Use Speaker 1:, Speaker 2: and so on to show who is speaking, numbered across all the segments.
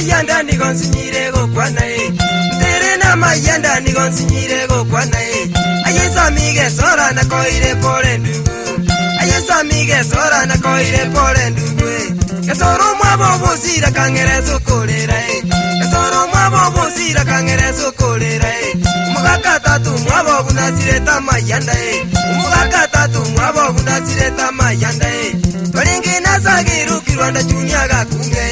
Speaker 1: mayanda ni gonsinyire go kwana tere na mayanda ni gonsinyire go kwana ayesa mige sora na koire pore ndugu ayesa mige sora na koire pore ndugu kesoro mwabo bosira kangerezo kolera kesoro mwabo bosira kangerezo kolera umugaka tatu mwabo bunasireta mayanda umugaka tatu mwabo bunasireta mayanda tolingi nasagiru kirwanda chunyaga kumye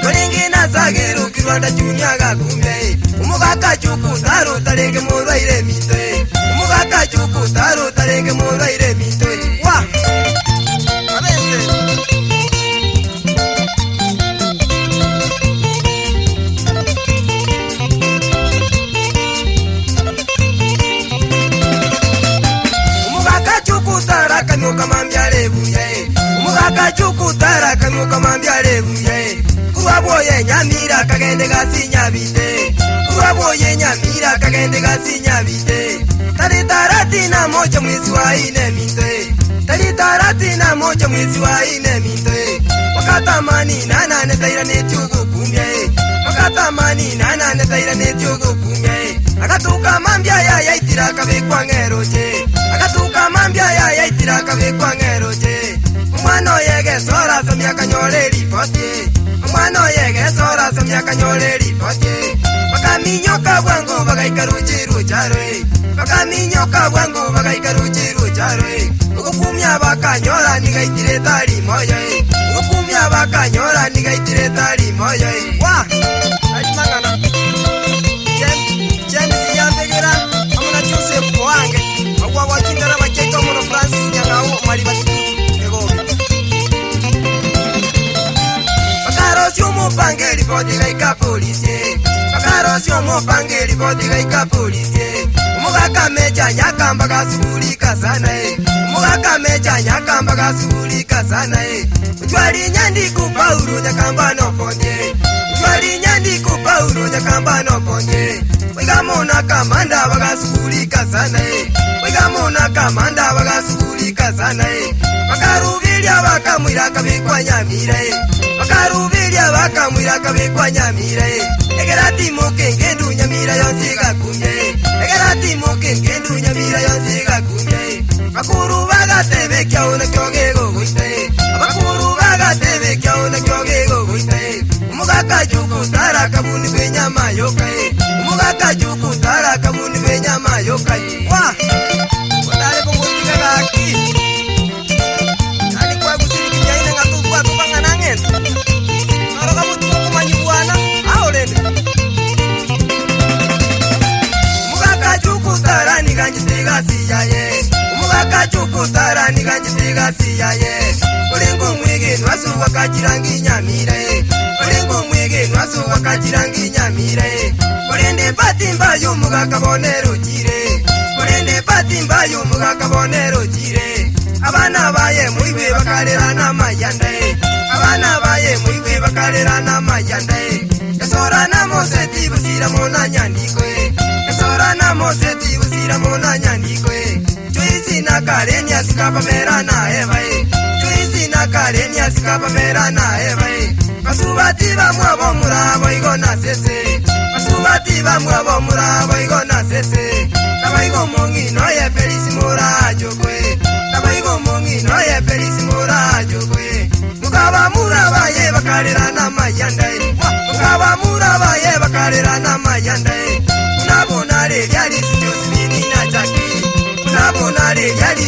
Speaker 1: tolingi nasagiru kirwanda chunyaga kumye umugaka chuku taru talenge murwaire mite umugaka chuku taru talenge murwaire mite wa Kamuka mambyale buye umugaka chukutara kamuka mambyale buye kubaboye nyamira kagende gasinya bite kubaboye nyamira kagende gasinya bite taritarati na moja mwezi wa ine mite taritarati na moja mwezi wa ine mite wakatamani nana netaira netugo kumye wakatamani nana netaira netugo kumye akatuka mambyaya yaitira kabekwa ngeroje akatuka mambyaya yaitira kabekwa ngeroje umwana yege sora samya kanyole ripoti umwana yege sora samya kanyole ripoti bakaminyoka bwangu bagaikarujiru jarwe bakaminyoka bwangu bagaikarujiru jarwe ukumya bakanyora nigaitire tali moyo ukumya bakanyora nigaitire tali moyo wa ajimangana Wakindara bakeka muno Francis nyangao mali batitu egobe Bakarosi mu pangeli bodi gaika police Bakarosi mu pangeli bodi gaika police umugaka meja nyakamba gasubulika sana umugaka meja nyakamba gasubulika sana utwali nyandi ku Paulo nyakamba no ponye utwali nyandi ku Paulo nyakamba no ponye Wigamona kamanda bagasubulika sana Wigamona kamanda bagasubulika sana Bakarubilia bakamwira kabikwa nyamira Bakarubilia bakamwira kabikwa nyamira Egerati mukengendu nyamira yonsiga kumye Egerati mukengendu nyamira yonsiga kumye Bakuru bagatebe kyona kyogego guite Bakuru bagatebe kyona kyogego guite Umugaka juku tara kabuni benyama yokai umugaka juku tara kabuni benyama yokai wa wadare kumutiga gaki ani kwa gusirikinya ina ngatu kwa tubanganangen aro kabutu kumanyibwana aolende umugaka juku tara ni ganjitiga siyaye umugaka juku tara ni ganjitiga siyaye ulingo mwege nwasu wakajirangi nyamire ulingo mwege nwasu wakajirangi nyamire Kurende patimba yumugaka bonero jire Kurende patimba yumugaka bonero jire Abana baye muiwe bakalera na mayanda Abana baye muiwe bakalera na mayanda Esora na moseti busira mona nyandiko Esora na moseti busira mona nyandiko Chuisi na karenya sikapa mera na eva Chuisi na karenya sikapa mera na eva Kasubati ba mwabo murabo igona sese Kasubati ba mwabo murabo igona sese Kabaigo mongi no ye pelisi murajo kwe Kabaigo mongi no ye pelisi murajo kwe Mukaba muraba ye bakalera na mayanda Mukaba muraba ye bakalera na mayanda Unabona le yali sitosini na jaki Unabona le yali